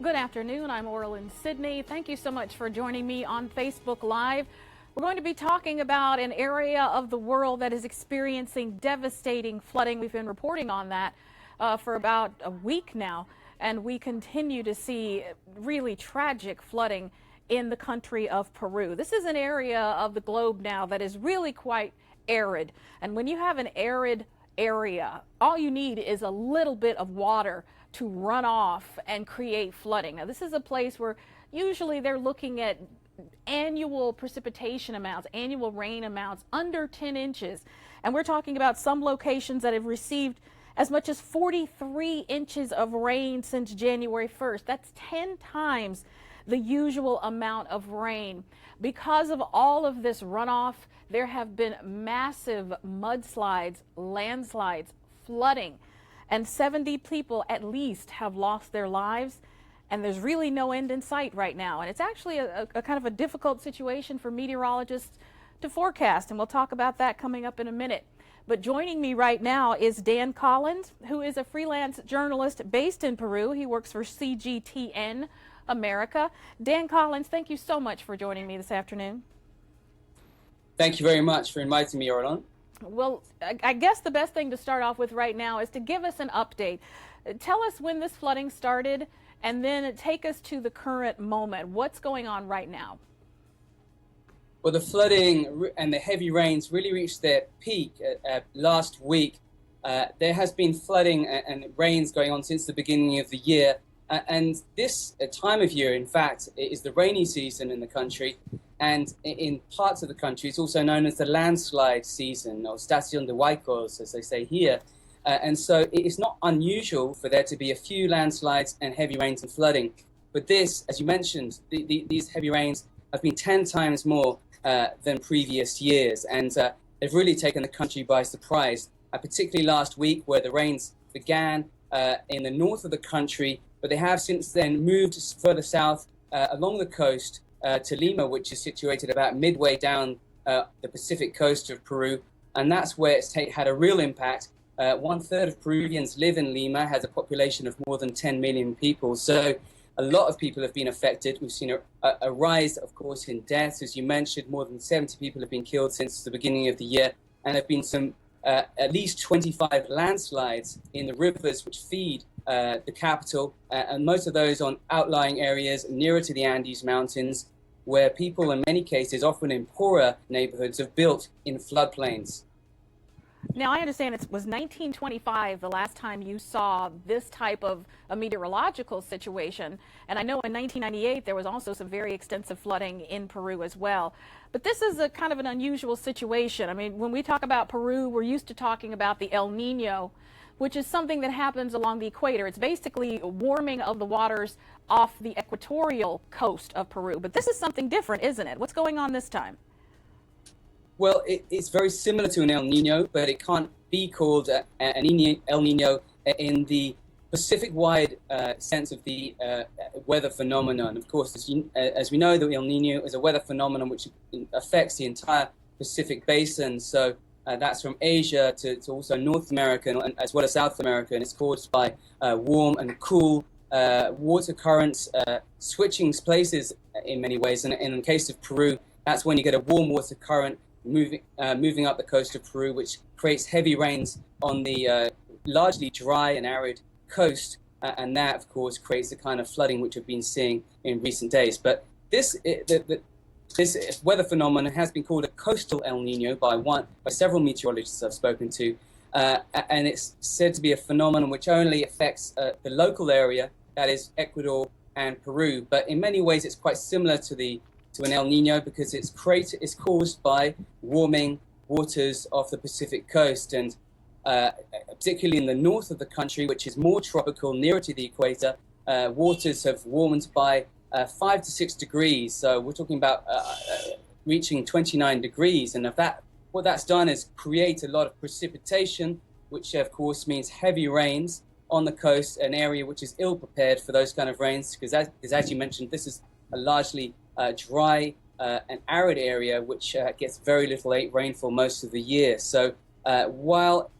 Good afternoon. I'm Orlin Sydney. Thank you so much for joining me on Facebook Live. We're going to be talking about an area of the world that is experiencing devastating flooding. We've been reporting on that for about a week now, and we continue to see really tragic flooding in the country of Peru. This is an area of the globe now that is really quite arid, and when you have an arid area, all you need is a little bit of water to run off and create flooding. Now, this is a place where usually they're looking at annual precipitation amounts, annual rain amounts under 10 inches. And we're talking about some locations that have received as much as 43 inches of rain since January 1st. That's 10 times the usual amount of rain. Because of all of this runoff, there have been massive mudslides, landslides, flooding, and 70 people at least have lost their lives, and there's really no end in sight right now. And it's actually a kind of a difficult situation for meteorologists to forecast, and we'll talk about that coming up in a minute. But joining me right now is Dan Collyns, who is a freelance journalist based in Peru. He works for CGTN America. Dan Collyns, thank you so much for joining me this afternoon. Thank you very much for inviting me, Orlin. Well, I guess the best thing to start off with right now is to give us an update. Tell us when this flooding started, and then take us to the current moment. What's going on right now? Well, the flooding and the heavy rains really reached their peak last week. There has been flooding and rains going on since the beginning of the year. And this time of year, in fact, is the rainy season in the country. And in parts of the country, it's also known as the landslide season, or Estación de Huaicos, as they say here. And so it is not unusual for there to be a few landslides and heavy rains and flooding. But this, as you mentioned, these heavy rains have been 10 times more than previous years. And they've really taken the country by surprise, particularly last week where the rains began in the north of the country. But they have since then moved further south along the coast to Lima, which is situated about midway down the Pacific coast of Peru. And that's where it's had a real impact. 1/3 of Peruvians live in Lima, has a population of more than 10 million people. So a lot of people have been affected. We've seen a rise, of course, in deaths. As you mentioned, more than 70 people have been killed since the beginning of the year. And there have been some at least 25 landslides in the rivers which feed the capital, and most of those on outlying areas nearer to the Andes Mountains, where people in many cases, often in poorer neighborhoods, have built in floodplains. Now, I understand it was 1925 the last time you saw this type of a meteorological situation. And I know in 1998 there was also some very extensive flooding in Peru as well. But this is a kind of an unusual situation. I mean, when we talk about Peru, we're used to talking about the El Nino, which is something that happens along the equator. It's basically a warming of the waters off the equatorial coast of Peru. But this is something different, isn't it? What's going on this time? Well, it's very similar to an El Nino, but it can't be called an El Nino in the Pacific-wide sense of the weather phenomenon. Of course, as we know, the El Nino is a weather phenomenon which affects the entire Pacific basin. So that's from Asia to also North America, and as well as South America, and it's caused by warm and cool water currents switching places in many ways. And in the case of Peru, that's when you get a warm water current moving up the coast of Peru, which creates heavy rains on the largely dry and arid coast, and that, of course, creates the kind of flooding which we've been seeing in recent days. But this weather phenomenon has been called a coastal El Nino by several meteorologists I've spoken to, and it's said to be a phenomenon which only affects the local area, that is Ecuador and Peru. But in many ways, it's quite similar to an El Nino because it's caused by warming waters off the Pacific coast, and particularly in the north of the country, which is more tropical, nearer to the equator, waters have warmed by 5 to 6 degrees. So we're talking about reaching 29 degrees. And what that's done is create a lot of precipitation, which of course means heavy rains on the coast, an area which is ill prepared for those kind of rains, because as you mentioned, this is a largely dry and arid area which gets very little rainfall most of the year. So while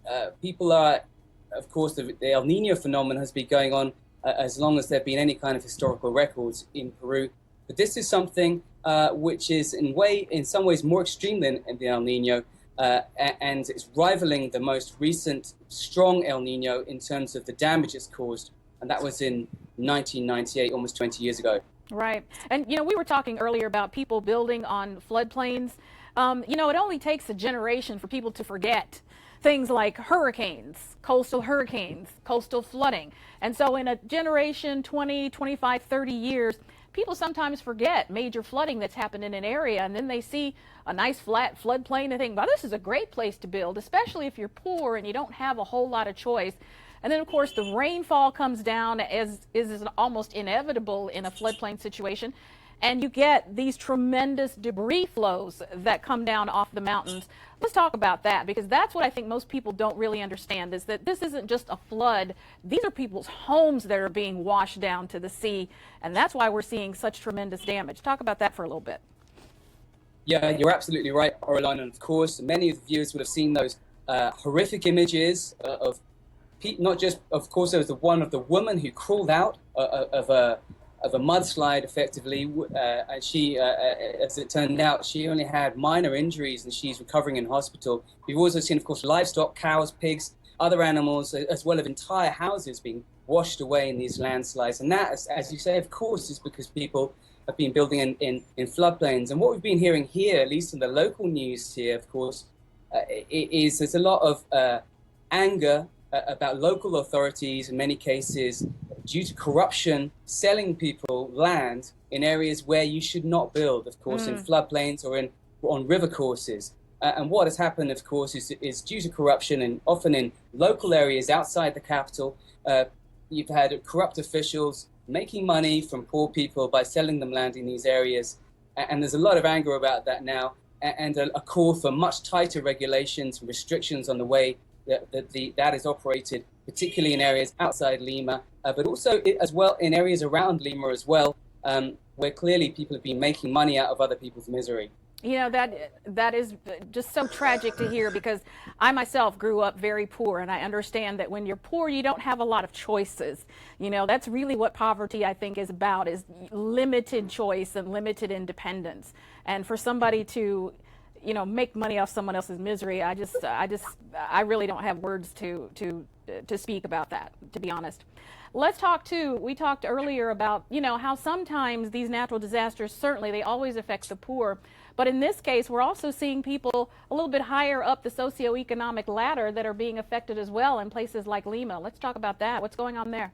people are, of course, the El Nino phenomenon has been going on as long as there have been any kind of historical records in Peru. But this is something which is in some ways more extreme than the El Nino, and it's rivaling the most recent strong El Nino in terms of the damage it's caused, and that was in 1998, almost 20 years ago. Right. And, we were talking earlier about people building on floodplains. It only takes a generation for people to forget things like hurricanes, coastal flooding. And so in a generation, 20, 25, 30 years, people sometimes forget major flooding that's happened in an area, and then they see a nice flat floodplain and think, wow, this is a great place to build, especially if you're poor and you don't have a whole lot of choice. And then, of course, the rainfall comes down, as is almost inevitable in a floodplain situation, and you get these tremendous debris flows that come down off the mountains. Let's talk about that, because that's what I think most people don't really understand, is that this isn't just a flood. These are people's homes that are being washed down to the sea, and that's why we're seeing such tremendous damage. Talk about that for a little bit. Yeah, you're absolutely right, Aureline. And of course, many of the viewers would have seen those horrific images of not just, of course, there was the one of the woman who crawled out of a mudslide, effectively, and she, as it turned out, she only had minor injuries and she's recovering in hospital. We've also seen, of course, livestock, cows, pigs, other animals, as well as entire houses being washed away in these landslides. And that, as you say, of course, is because people have been building in floodplains. And what we've been hearing here, at least in the local news here, of course, is there's a lot of anger about local authorities, in many cases, due to corruption, selling people land in areas where you should not build, of course, in floodplains or on river courses. And what has happened, of course, is due to corruption, and often in local areas outside the capital, you've had corrupt officials making money from poor people by selling them land in these areas. And there's a lot of anger about that now, and a call for much tighter regulations and restrictions on the way that is operated, particularly in areas outside Lima, but also as well in areas around Lima as well, where clearly people have been making money out of other people's misery. That is just so tragic to hear, because I myself grew up very poor, and I understand that when you're poor, you don't have a lot of choices. That's really what poverty, I think, is about, is limited choice and limited independence. And for somebody to make money off someone else's misery, I really don't have words to speak about that, to be honest. Let's talk too, we talked earlier about, how sometimes these natural disasters, certainly they always affect the poor, but in this case, we're also seeing people a little bit higher up the socioeconomic ladder that are being affected as well in places like Lima. Let's talk about that. What's going on there?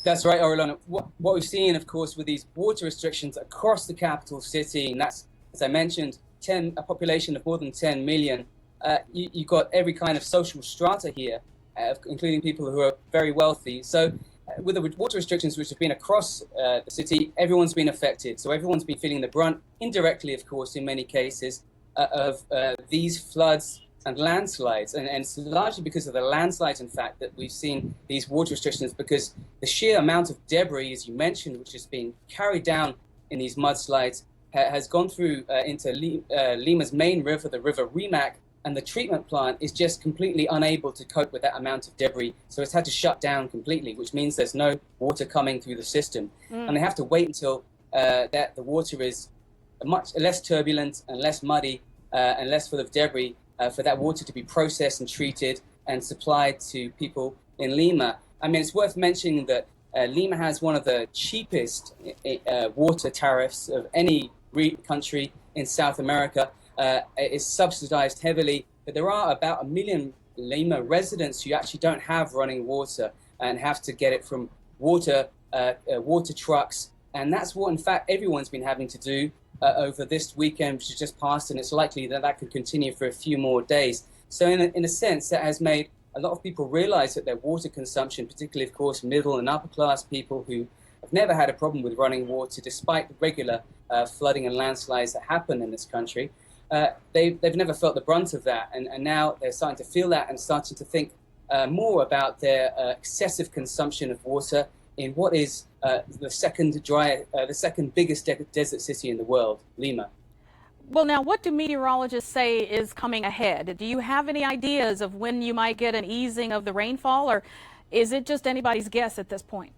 That's right, Aurelana. What we've seen, of course, with these water restrictions across the capital city, and that's, as I mentioned, a population of more than 10 million, you've got every kind of social strata here, including people who are very wealthy. So with the water restrictions which have been across the city, everyone's been affected. So everyone's been feeling the brunt, indirectly, of course, in many cases, of these floods and landslides. And it's largely because of the landslides, in fact, that we've seen these water restrictions, because the sheer amount of debris, as you mentioned, which is being carried down in these mudslides, has gone through into Lima's main river, the River Rimac, and the treatment plant is just completely unable to cope with that amount of debris. So it's had to shut down completely, which means there's no water coming through the system. And they have to wait until the water is much less turbulent and less muddy and less full of debris for that water to be processed and treated and supplied to people in Lima. I mean, it's worth mentioning that Lima has one of the cheapest water tariffs of any country in South America. It is subsidized heavily, but there are about 1 million Lima residents who actually don't have running water and have to get it from water trucks. And that's what, in fact, everyone's been having to do over this weekend, which has just passed, and it's likely that that could continue for a few more days. So in a sense, that has made a lot of people realize that their water consumption, particularly, of course, middle and upper class people who have never had a problem with running water, despite the regular flooding and landslides that happen in this country, they've never felt the brunt of that. And now they're starting to feel that and starting to think more about their excessive consumption of water in what is the second biggest desert city in the world, Lima. Well, now, what do meteorologists say is coming ahead? Do you have any ideas of when you might get an easing of the rainfall, or Is it just anybody's guess at this point?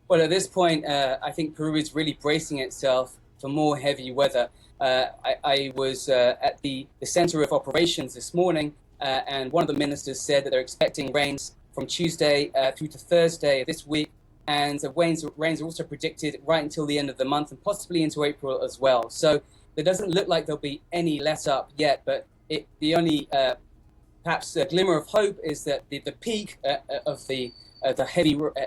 Well, at this point, I think Peru is really bracing itself for more heavy weather. I was at the center of operations this morning, and one of the ministers said that they're expecting rains from Tuesday through to Thursday of this week, and the rains are also predicted right until the end of the month and possibly into April as well. So there doesn't look like there'll be any let up yet, but the only perhaps a glimmer of hope is that the peak of the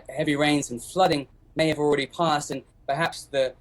heavy rains and flooding may have already passed, and perhaps the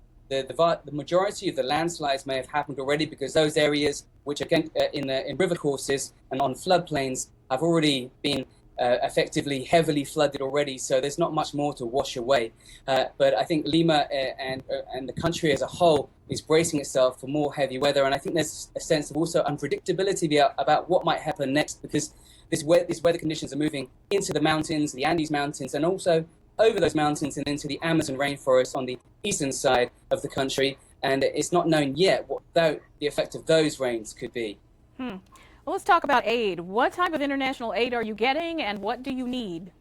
majority of the landslides may have happened already, because those areas which are in river courses and on floodplains have already been effectively heavily flooded already, so there's not much more to wash away. But I think Lima and the country as a whole is bracing itself for more heavy weather, and I think there's a sense of also unpredictability about what might happen next, because these weather conditions are moving into the mountains, the Andes Mountains, and also over those mountains and into the Amazon rainforest on the eastern side of the country, and it's not known yet what the effect of those rains could be. Well, let's talk about aid. What type of international aid are you getting, and what do you need?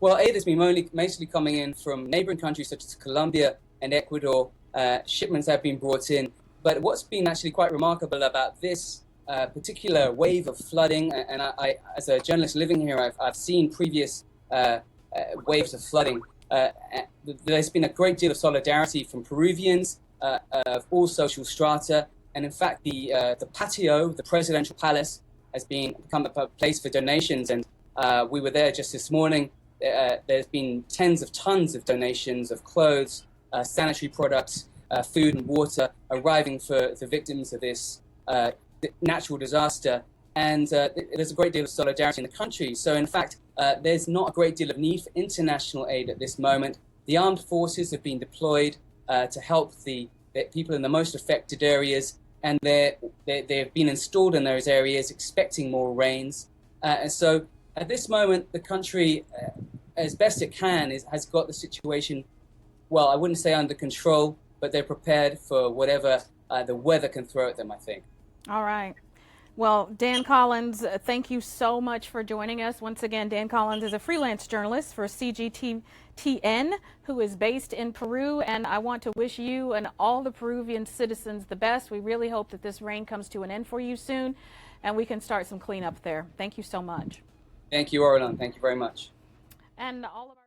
Well, aid has been mostly coming in from neighboring countries such as Colombia and Ecuador. Shipments have been brought in, but what's been actually quite remarkable about this particular wave of flooding, and I as a journalist living here, I've seen previous waves of flooding. There's been a great deal of solidarity from Peruvians of all social strata, and in fact, the patio, the presidential palace, has become a place for donations. And we were there just this morning. There's been tens of tons of donations of clothes, sanitary products, food and water arriving for the victims of this natural disaster. And there's a great deal of solidarity in the country. So in fact, there's not a great deal of need for international aid at this moment. The armed forces have been deployed to help the people in the most affected areas, and they've been installed in those areas expecting more rains. And so at this moment, the country, as best it can, has got the situation, well, I wouldn't say under control, but they're prepared for whatever the weather can throw at them, I think. All right. Well, Dan Collyns, thank you so much for joining us. Once again, Dan Collyns is a freelance journalist for CGTN, who is based in Peru, and I want to wish you and all the Peruvian citizens the best. We really hope that this rain comes to an end for you soon, and we can start some cleanup there. Thank you so much. Thank you, Orlan. Thank you very much. And all of our